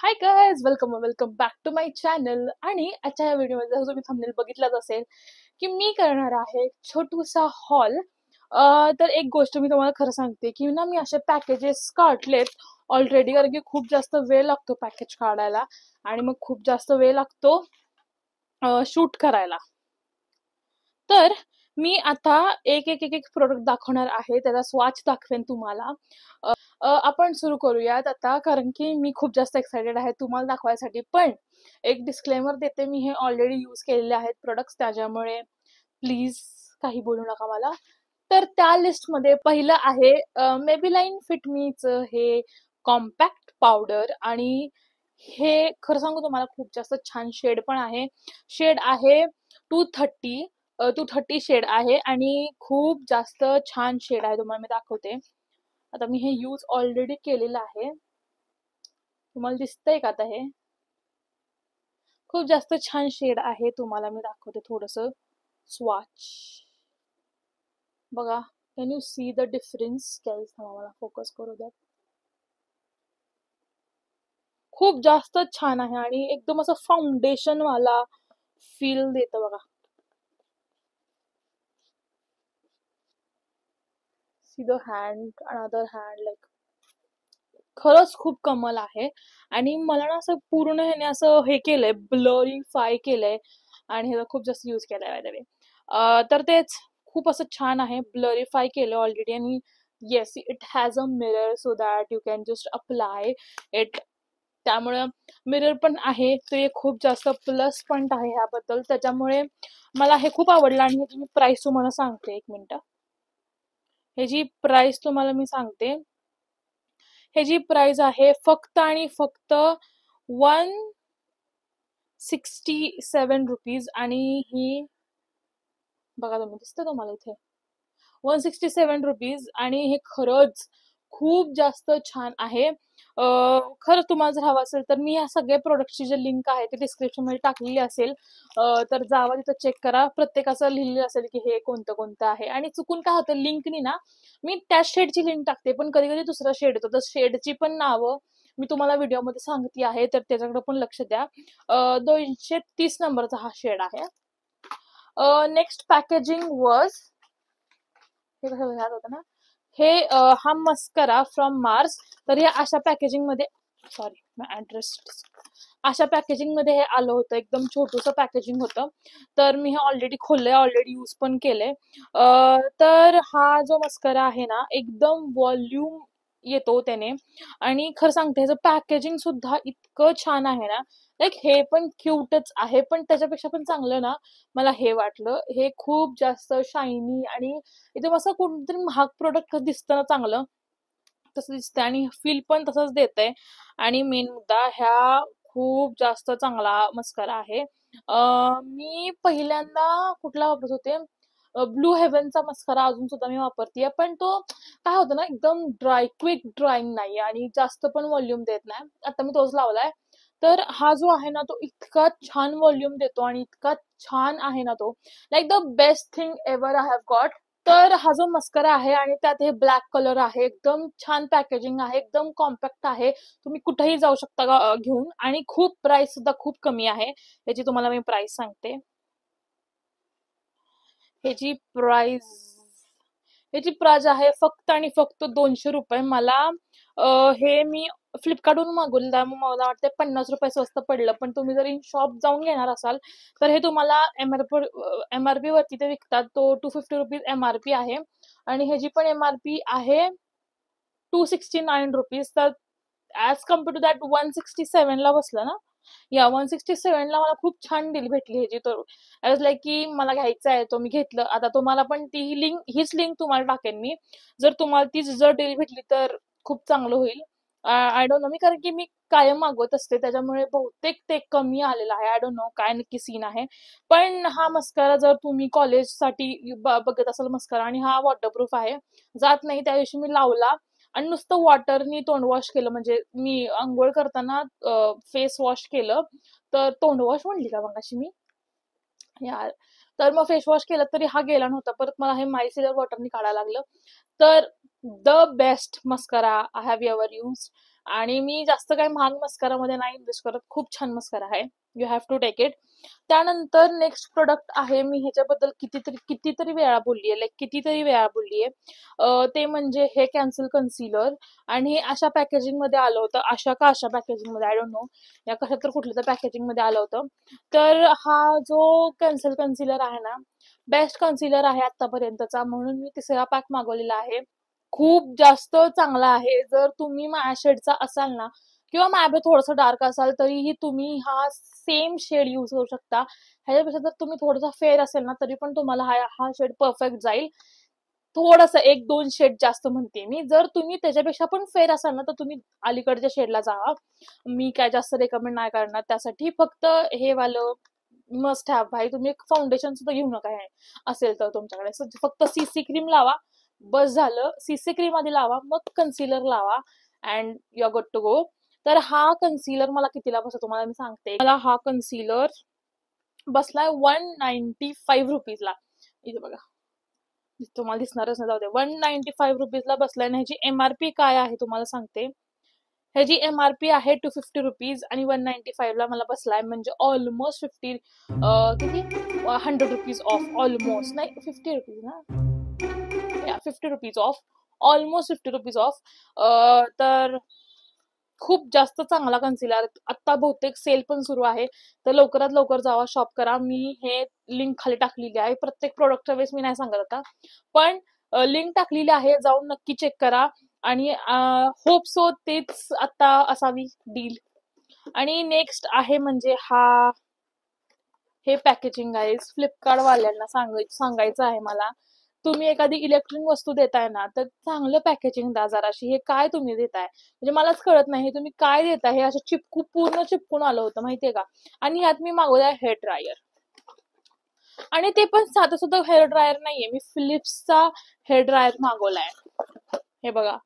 High guys, welcome back to my channel. आणि आजच्या या व्हिडिओमध्ये जसं तुम्ही थंबनेल बघितलाच असेल की मी करणार आहे छोटूसा हॉल. तर एक गोष्ट मी तुम्हाला खरं सांगते की ना मी असे पॅकेजेस काढलेत ऑलरेडी, कारण की खूप जास्त वेळ लागतो पॅकेज काढायला आणि मग खूप जास्त वेळ लागतो शूट करायला. तर मी आता एक एक एक एक प्रोडक्ट दाखवणार आहे, त्याचा स्वॉच दाखवेन तुम्हाला. आपण सुरू करूयात आता, कारण की मी खूप जास्त एक्सायटेड आहे तुम्हाला दाखवायसाठी. पण एक डिस्क्लेमर देते, मी हे ऑलरेडी यूज केलेले आहेत प्रोडक्ट्स, त्याच्यामुळे प्लीज काही बोलू नका मला. तर त्या लिस्टमध्ये पहिलं आहे मेबीलाईन फिट मीच हे कॉम्पॅक्ट पावडर. आणि हे खरं सांगू तुम्हाला खूप जास्त छान शेड पण आहे. शेड आहे 230. 230 शेड आहे आणि खूप जास्त छान शेड आहे, तुम्हाला मी दाखवते. आता मी हे यूज ऑलरेडी केलेलं आहे, तुम्हाला दिसतंय का? आता हे खूप जास्त छान शेड आहे, तुम्हाला मी दाखवते थोडस स्वॉच बघा. Can you see the difference guys? मला फोकस करू द्या. खूप जास्त छान आहे आणि एकदम असं फाउंडेशन वाला फील देतं बघा. See the hand, another hand, like खरंच खूप कमाल आहे. आणि मला ना असं पूर्ण ह्याने असं हे केलंय, ब्लरिफाय केलंय आणि ह्याचा खूप जास्त यूज केलाय बाय द वे. तर तेच खूप असं छान आहे, ब्लरिफाय केलं ऑलरेडी. आणि yes, it has a mirror so that you can just apply it. त्यामुळे मिरर पण आहे, ते खूप जास्त प्लस पॉइंट आहे ह्याबद्दल. त्याच्यामुळे मला हे खूप आवडलं. आणि ह्याची मी प्राइस तुम्हाला सांगते, एक मिनिट. ह्याची प्राइस तुम्हाला मी सांगते. ह्याची प्राइस आहे फक्त आणि फक्त 167 रुपीज. आणि ही बघा, तुम्ही दिसतं तुम्हाला इथे 167 रुपीज. आणि हे खरंच खूप जास्त छान आहे. खरं तुम्हाला जर हवं असेल तर मी या सगळ्या प्रोडक्टची जे लिंक आहे ते डिस्क्रिप्शन मध्ये टाकलेली असेल. तर जावा तिथं चेक करा, प्रत्येकाचं लिहिलेलं असेल की हे कोणतं कोणतं आहे. आणि चुकून काय होतं, लिंकनी ना मी त्या शेडची लिंक टाकते पण कधी कधी दुसरा शेड येतो, तर शेडची पण नावं मी तुम्हाला व्हिडिओमध्ये सांगते आहे, तर त्याच्याकडे पण लक्ष द्या. 230 नंबरचा हा शेड आहे. नेक्स्ट पॅकेजिंग वॉज हे कसं ह्यात होतं ना, हे हा मस्करा फ्रॉम मार्स. तर हे अशा पॅकेजिंग मध्ये, सॉरी ऍड्रेस, अशा पॅकेजिंग मध्ये हे आलं होतं. एकदम छोटूस पॅकेजिंग होतं. तर मी हे ऑलरेडी खोललंय, ऑलरेडी यूज पण केलंय. तर हा जो मस्करा आहे ना, एकदम वॉल्यूम येतो त्याने. आणि खरं सांगते ह्याचं पॅकेजिंग सुद्धा इतकं छान आहे ना, लाईक हे पण क्यूटच आहे, पण त्याच्यापेक्षा पण चांगलं ना मला हे वाटलं. हे खूप जास्त शायनी आणि एकदम असं कोणतरी महाग प्रोडक्ट दिसतं ना चांगलं, तसं दिसतंय आणि फील पण तसंच देतंय. आणि मेन मुद्दा, ह्या खूप जास्त चांगला मस्करा आहे. मी पहिल्यांदा कुठला वापरत होते, ब्लू हेव्हनचा मस्करा अजून सुद्धा मी वापरतेय. पण तो काय होतं ना, एकदम क्विक ड्राईंग नाही आणि जास्त पण व्हॉल्यूम देत नाही. आता मी तोच लावलाय. तर हा जो आहे ना, तो इतका छान व्हॉल्यूम देतो आणि इतका छान आहे ना तो, like the best thing ever I have got. तर हा जो मस्करा आहे आणि त्यात हे ब्लॅक कलर आहे, एकदम छान पॅकेजिंग आहे, एकदम कॉम्पॅक्ट आहे. तुम्ही कुठेही जाऊ शकता घेऊन. आणि खूप प्राइस सुद्धा खूप कमी आहे. याची तुम्हाला मी प्राइस सांगते. ह्याची प्राइस ह्याची प्राइस आहे फक्त आणि फक्त 200 रुपये. मला हे मी फ्लिपकार्टवरून मागवलं, त्यामुळे मला वाटतं 50 रुपये स्वस्त पडलं. पण तुम्ही जर इन शॉप जाऊन घेणार असाल तर हे तुम्हाला एमआरपी वरती ते विकतात. तो 250 रुपीज एमआरपी आहे. आणि ह्याची पण एमआरपी आहे 269 रुपीज. तर ऍज कम्पेअर टू दॅट 167 ला बसलं ना. या 167 ला मला खूप छान डील भेटली ह्याची. तर आय वॉज लाईक की मला घ्यायचं आहे, तो मी घेतलं. आता तुम्हाला पण ती लिंक, हीच लिंक तुम्हाला टाकेन मी. जर तुम्हाला ती जर डील भेटली तर खूप चांगलं होईल. आय डोंट नो, मी कारण की मी कायम मागवत असते, त्याच्यामुळे बहुतेक ते कमी आलेलं आहे. आय डोंट नो काय नक्की सीन आहे. पण हा मस्करा जर तुम्ही कॉलेजसाठी बघत असाल मस्करा, आणि हा वॉटरप्रूफ आहे, जात नाही. त्या दिवशी मी लावला आणि नुसतं वॉटरनी तोंड वॉश केलं, म्हणजे मी आंघोळ करताना फेस वॉश केलं. तर तोंड वॉश म्हणली का मग अशी मी, यार. तर मग फेस वॉश केलं तरी हा गेला नव्हता. परत मला हे मायसिलर वॉटरनी काढायला लागलं. तर the best mascara I have ever use. आणि मी जास्त काही महाग मस्कारामध्ये नाही इन्व्हेस्ट करत, खूप छान मस्कारा आहे, you have to take it. त्यानंतर नेक्स्ट प्रोडक्ट आहे, मी ह्याच्याबद्दल कितीतरी वेळा बोललीये, लाईक कितीतरी वेळा बोललीये, ते म्हणजे हे कॅन्सल कन्सिलर. आणि हे अशा पॅकेजिंग मध्ये आलं होतं, अशा पॅकेजिंग मध्ये, आय डोंट नो, या कशा तर कुठल्या तर पॅकेजिंग मध्ये आलं होतं. तर हा जो कॅन्सल कन्सिलर आहे ना, बेस्ट कन्सिलर आहे आतापर्यंतचा, म्हणून मी तिसरा पॅक मागवलेला आहे. खूप जास्त चांगला आहे. जर तुम्ही माझ्या शेडचा असाल ना, किंवा माझ्याकडे थोडंसं डार्क असाल, तरीही तुम्ही हा सेम शेड यूज करू शकता. ह्याच्यापेक्षा जर तुम्ही थोडंसं फेअर असेल ना, तरी पण तुम्हाला हा हा शेड परफेक्ट जाईल. थोडंसं एक दोन शेड जास्त म्हणते मी. जर तुम्ही त्याच्यापेक्षा पण फेअर असाल ना, तर तुम्ही अलीकडच्या शेडला जावा. मी काय जास्त रेकमेंड नाही करणार त्यासाठी. फक्त हे वालं मस्ट हॅव भाई, तुम्ही फाउंडेशन सुद्धा घेऊ नका हे असेल तर तुमच्याकडे. फक्त सीसी क्रीम लावा, बस झालं. सीसी क्रीम आधी लावा, मग कन्सिलर लावा, and you are good to go. तर हा कन्सिलर मला कितीला बसला तुम्हाला मी सांगते. मला हा कन्सिलर बसलाय 195 रुपीजला. इथे बघा, तुम्हाला दिसणारच नाही, जाऊ दे. 195 रुपीजला बसलाय. आणि ह्याची एमआरपी काय आहे तुम्हाला सांगते. ह्याची एमआरपी आहे 250 रुपीज आणि 195 ला मला बसलाय, म्हणजे ऑलमोस्ट 50 किती 100 रुपीज ऑफ. ऑलमोस्ट नाही, 50 रुपीज ना, या 50 rupees of, almost 50 rupees of. तर खूप जास्त चांगला कन्सिलर. आता बहुतेक सेल पण सुरू आहे, तर लवकरात लवकर जावा, शॉप करा. मी हे लिंक खाली टाकलेली आहे. प्रत्येक प्रोडक्टच्या वेळेस मी नाही सांगत आता, पण लिंक टाकलेली आहे, जाऊन नक्की चेक करा. आणि होप सो तेच आता असावी डील. आणि नेक्स्ट आहे म्हणजे हे पॅकेजिंग आहे. फ्लिपकार्ट वाल्यांना सांगायचं आहे मला, तुम्ही एखादी इलेक्ट्रॉनिक वस्तू देताय ना, तर चांगलं पॅकेजिंग द्या जराशी. हे काय तुम्ही देताय म्हणजे मलाच कळत नाही, तुम्ही काय देताय. हे असं पूर्ण चिपकून आलं होतं माहितीये का. आणि ह्यात मी मागवलाय हेअर ड्रायर, आणि ते पण साधं सुद्धा हेअर ड्रायर नाहीये, मी फिलिप्सचा हेअर ड्रायर मागवलाय. हे बघा,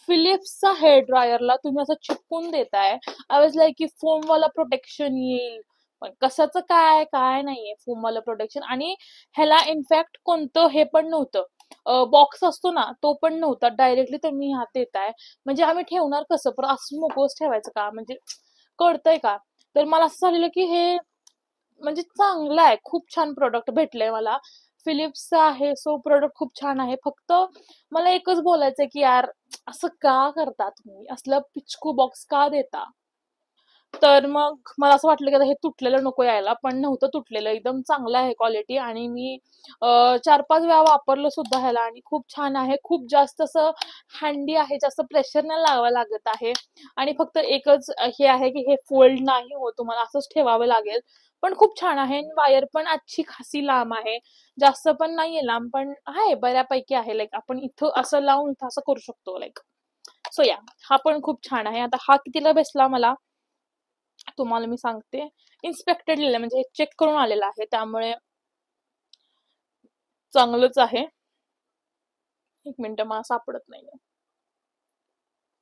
फिलिप्सचा हेअर ड्रायरला तुम्ही असं चिपकून देताय. आय वॉज लाईक की फोमवाला प्रोटेक्शन येईल, पण कशाचं काय काय नाहीये फोमवाला प्रोटेक्शन. आणि ह्याला इनफॅक्ट कोणतं हे पण नव्हतं, बॉक्स असतो ना, तो पण नव्हता. डायरेक्टली तुम्ही ह्यात देताय, म्हणजे आम्ही ठेवणार कसं, पण असं मोकळच ठेवायचं का, म्हणजे कळतंय का. तर मला असं झालेलं की हे म्हणजे चांगलं आहे, खूप छान प्रोडक्ट भेटलंय मला. फिलिप्सचा आहे, सो प्रोडक्ट खूप छान आहे. फक्त मला एकच बोलायचंय की यार, असं का करता तुम्ही, असलं पिचकू बॉक्स का देता. तर मग मला असं वाटलं की आता हे तुटलेलं नको यायला, पण नव्हतं तुटलेलं, एकदम चांगलं आहे क्वालिटी. आणि मी 4-5 वेळा वापरलं सुद्धा ह्याला, आणि खूप छान आहे. खूप जास्त असं हँडी आहे, जास्त प्रेशर नाही लावावं लागत आहे. आणि फक्त एकच हे आहे की हे फोल्ड नाही होत, तुम्हाला असंच ठेवावं लागेल. पण खूप छान आहे. वायर पण अच्छी खासी लांब आहे, जास्त पण नाहीये लांब, पण आहे बऱ्यापैकी आहे. लाईक आपण इथं असं लावून इथं असं करू शकतो लाईक. सो या, हा पण खूप छान आहे. आता हा कितीला बसला मला तुम्हाला मी सांगते. इन्स्पेक्टेड लिहिलंय, म्हणजे हे चेक करून आलेलं आहे, त्यामुळे चांगलंच आहे. एक मिनिट, मला सापडत नाहीये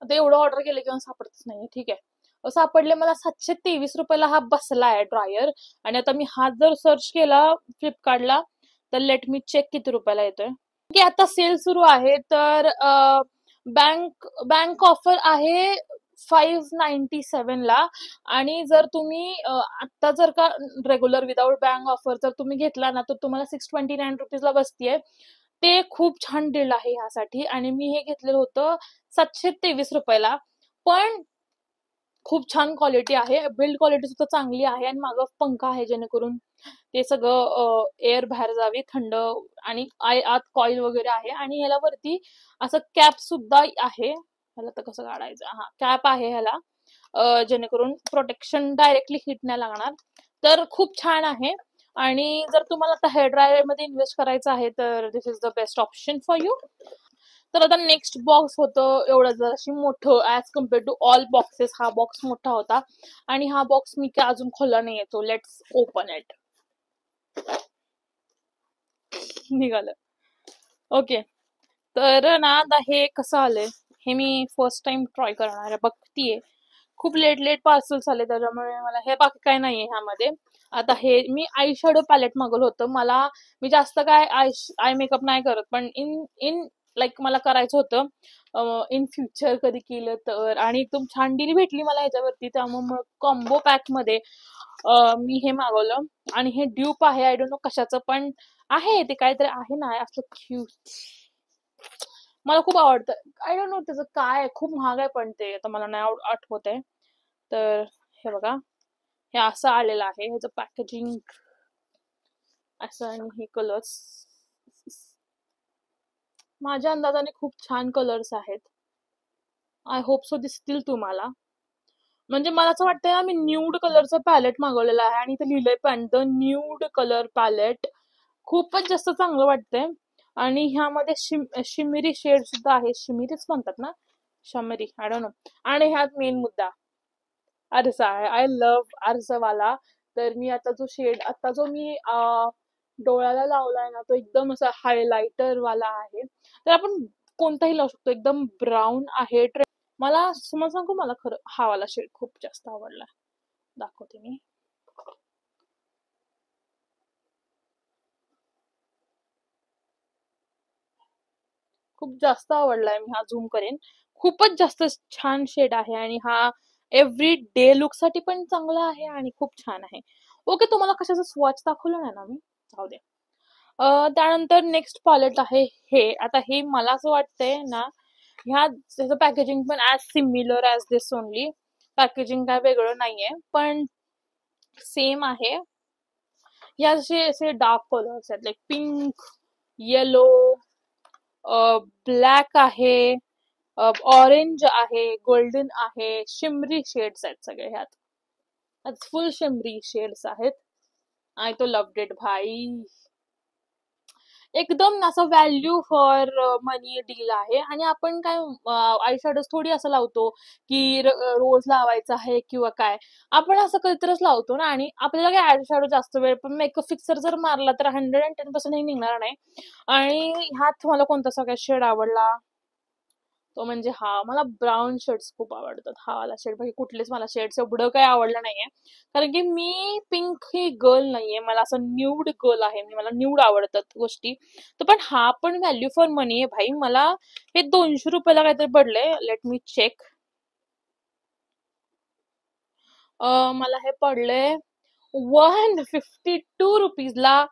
आता. एवढं ऑर्डर केलं किंवा सापडतच नाहीये. ठीक आहे, सापडले मला. 723 रुपयाला हा बसला आहे ड्रायर. आणि आता मी हा जर सर्च केला फ्लिपकार्टला, तर लेट मी चेक किती रुपयाला येतोय. की आता सेल सुरू आहे, तर बँक ऑफर आहे 597 ला. आणि जर तुम्ही आता जर का रेग्युलर विदाउट बँक ऑफर जर तुम्ही घेतला ना, तर तुम्हाला 629 रुपीजला बसतीये. ते खूप छान डील आहे ह्यासाठी. आणि मी हे घेतलेलं होतं 723 रुपयाला. पण खूप छान क्वालिटी आहे, बिल्ड क्वालिटी सुद्धा चांगली आहे. आणि मागं पंखा आहे, जेणेकरून ते सगळं एअर बाहेर जावे थंड. आणि आत कॉईल वगैरे आहे. आणि ह्याला वरती असं कॅप सुद्धा आहे. ह्याला तर कसं काढायचं, हा कॅप आहे ह्याला, जेणेकरून प्रोटेक्शन डायरेक्टली हिट नाही लागणार. तर खूप छान आहे. आणि जर तुम्हाला आता हेअर ड्रायर मध्ये इन्व्हेस्ट करायचं आहे, तर this is the best option for you. तर आता नेक्स्ट बॉक्स होतं एवढं जराशी मोठं, as compare to all boxes हा बॉक्स मोठा होता. आणि हा बॉक्स मी काय अजून खोलला नाही येतो. Let's open it. निघालं. ओके, तर ना आता हे कसं आलंय, हे मी फर्स्ट टाइम ट्राय करणार आहे, बघतीये. खूप लेट लेट पार्सल्स आले, त्याच्यामुळे मला हे बाकी काय नाहीये ह्यामध्ये. आता हे मी आय शॅडो पॅलेट मागवलं होतं. मी जास्त काय आय मेकअप नाही करत, पण इन इन लाईक मला करायचं होतं इन फ्युचर कधी केलं तर, आणि एकदम छान डील भेटली मला ह्याच्यावरती, त्यामुळे मग कॉम्बो पॅक मध्ये मी हे मागवलं. आणि हे ड्यूप आहे, आय डोंट नो कशाचं पण आहे ते, काहीतरी आहे ना असं क्यूट, मला खूप आवडतं. आय डोंट नो त्याचं काय आहे, खूप महाग आहे पण ते आता मला नाही आठवत आहे. तर हे बघा, हे असं आलेलं आहे, ह्याचं पॅकेजिंग असं, आणि हे कलर्स माझ्या अंदाजाने खूप छान कलर्स आहेत. आय होप सो दिसतील तुम्हाला. म्हणजे मला असं वाटतंय ना, मी न्यूड कलरचं पॅलेट मागवलेलं आहे आणि इथे लिहिलंय पण द न्यूड कलर पॅलेट. खूपच जास्त चांगलं वाटतंय. आणि ह्यामध्ये शिमिरी शेड सुद्धा आहे, शिमिरीच म्हणतात ना, शमरी, आय डोंट नो. आणि ह्यात मेन मुद्दा आरसा आहे. आय लव्ह आरसावाला. तर मी आता जो शेड, आता जो मी डोळ्याला लावलाय ना, तो एकदम असा हायलाइटर वाला आहे. तर आपण कोणताही लावू शकतो, एकदम ब्राऊन आहे. मला तुम्हाला सांगू, मला खरं हा वाला शेड खूप जास्त आवडला. दाखवते मी. खूप जास्त आवडलाय, मी हा झूम करेन. खूपच जास्त छान शेड आहे आणि हा एव्हरी डे लुक साठी पण चांगला आहे आणि खूप छान आहे. ओके, तुम्हाला कशाचं स्वॉच दाखवलं नाही ना मी, जाऊ दे. त्यानंतर नेक्स्ट पॅलेट आहे हे. आता हे मला असं वाटतंय ना, ह्या त्याचं पॅकेजिंग पण ॲज सिमिलर ॲज दिस ओनली. पॅकेजिंग काय वेगळं नाहीये, पण सेम आहे. या असे डार्क कलर्स आहेत, लाईक पिंक, येलो, ब्लॅक आहे, ऑरेंज आहे, गोल्डन आहे, शिमरी शेड्स आहेत सगळे ह्यात. फुल शिमरी शेड्स आहेत. आय तो लव्ड इट भाई. एकदम असं व्हॅल्यू फॉर मनी डील आहे. आणि आपण काय आय शॅडोज थोडी असं लावतो की रोज लावायचं आहे किंवा काय, आपण असं कधीतरच लावतो ना. आणि आपल्याला काय आय शॅडो जास्त वेळ, पण मेकअप फिक्सर जर मारला तर 110% हे निघणार नाही. आणि ह्यात तुम्हाला कोणता सगळ्यात शेड आवडला, तो म्हणजे हा. मला ब्राऊन शेड्स खूप आवडतात. हा वाला शेड, बाकी कुठलेच मला शेड्स एवढं काही आवडलं नाहीये, कारण की मी पिंक ही गर्ल नाहीये. मला असं न्यूड गर्ल आहे मी, मला न्यूड आवडतात गोष्टी. तर पण हा पण व्हॅल्यू फॉर मनी आहे भाई. मला हे 200 रुपयाला काहीतरी पडले. Let me check. मला हे पडले 152 रुपीजला,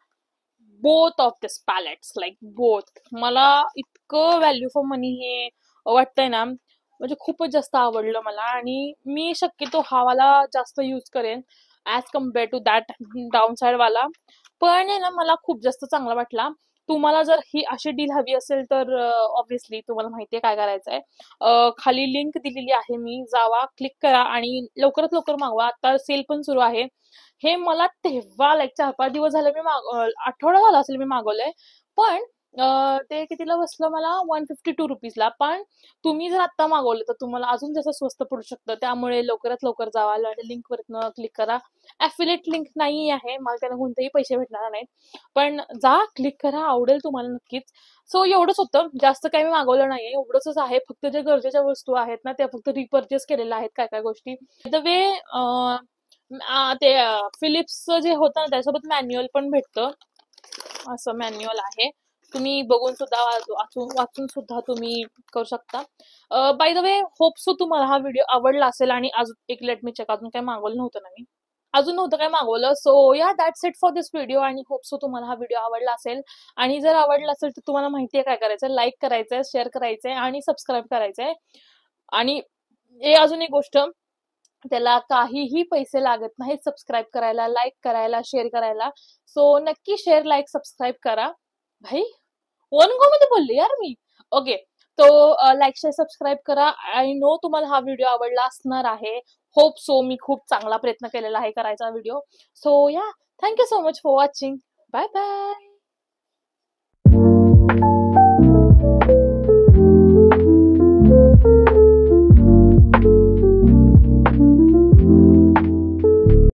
both of this palettes, like both. मला इतकं व्हॅल्यू फॉर मनी हे वाटतंय ना, म्हणजे खूपच जास्त आवडलं मला. आणि मी शक्यतो हा वाला जास्त यूज करेन as compare to that down side वाला. पण आहे ना, मला खूप जास्त चांगला वाटला. तुम्हाला जर ही अशी डील हवी असेल तर ऑब्व्हियसली तुम्हाला माहितीये काय करायचंय. खाली लिंक दिलेली आहे, मी जावा, क्लिक करा आणि लवकरात लवकर मागवा. आता सेल पण सुरू आहे. हे मला तेव्हा लाईक 4-5 दिवस झाले, आठवडा झाला असेल मी मागवलंय. पण ते कितीला बसलं मला, 152 रुपीजला. पण तुम्ही जर आता मागवलं तर तुम्हाला अजून जास्त स्वस्त पडू शकतं. त्यामुळे लवकरात लवकर जावा, लिंक वरनं क्लिक करा. ऍफिलिएट लिंक नाही आहे, मला त्यांना कोणतेही पैसे भेटणार नाहीत. पण जा, क्लिक करा, आवडेल तुम्हाला नक्कीच. सो एवढंच होतं, जास्त काही मी मागवलं नाहीये, एवढंच आहे. फक्त जे गरजेच्या वस्तू आहेत ना, त्या फक्त रिपर्चेस केलेल्या आहेत, काय काय गोष्टी. द वे ते फिलिप्सचं जे होतं ना, त्यासोबत मॅन्युअल पण भेटतं. असं मॅन्युअल आहे, तुम्ही बघून सुद्धा वाचून सुद्धा तुम्ही करू शकता. By the way, hope so तुम्हाला हा व्हिडिओ आवडला असेल. आणि अजून एक लेट मी चेक, अजून काही मागवलं नव्हतं ना मी, अजून नव्हतं काय मागवलं. सो या, that's it for this video. आणि होप सो तुम्हाला हा व्हिडिओ आवडला असेल. आणि जर आवडला असेल तर तुम्हाला माहितीये काय करायचं, लाईक करायचंय, शेअर करायचंय आणि सबस्क्राईब करायचंय. आणि हे अजून एक गोष्ट, त्याला काहीही पैसे लागत नाहीत सबस्क्राईब करायला, लाईक करायला, शेअर करायला. सो नक्की शेअर, लाईक, सबस्क्राईब करा भाई. वन गो मध्ये बोलले यार मी. ओके, तो लाईक, शेअर, सबस्क्राईब करा. आय नो तुम्हाला हा व्हिडिओ आवडला असणार आहे. Hope so. मी खूप चांगला प्रयत्न केलेला आहे करायचा video. So yeah, thank you so much for watching. Bye bye.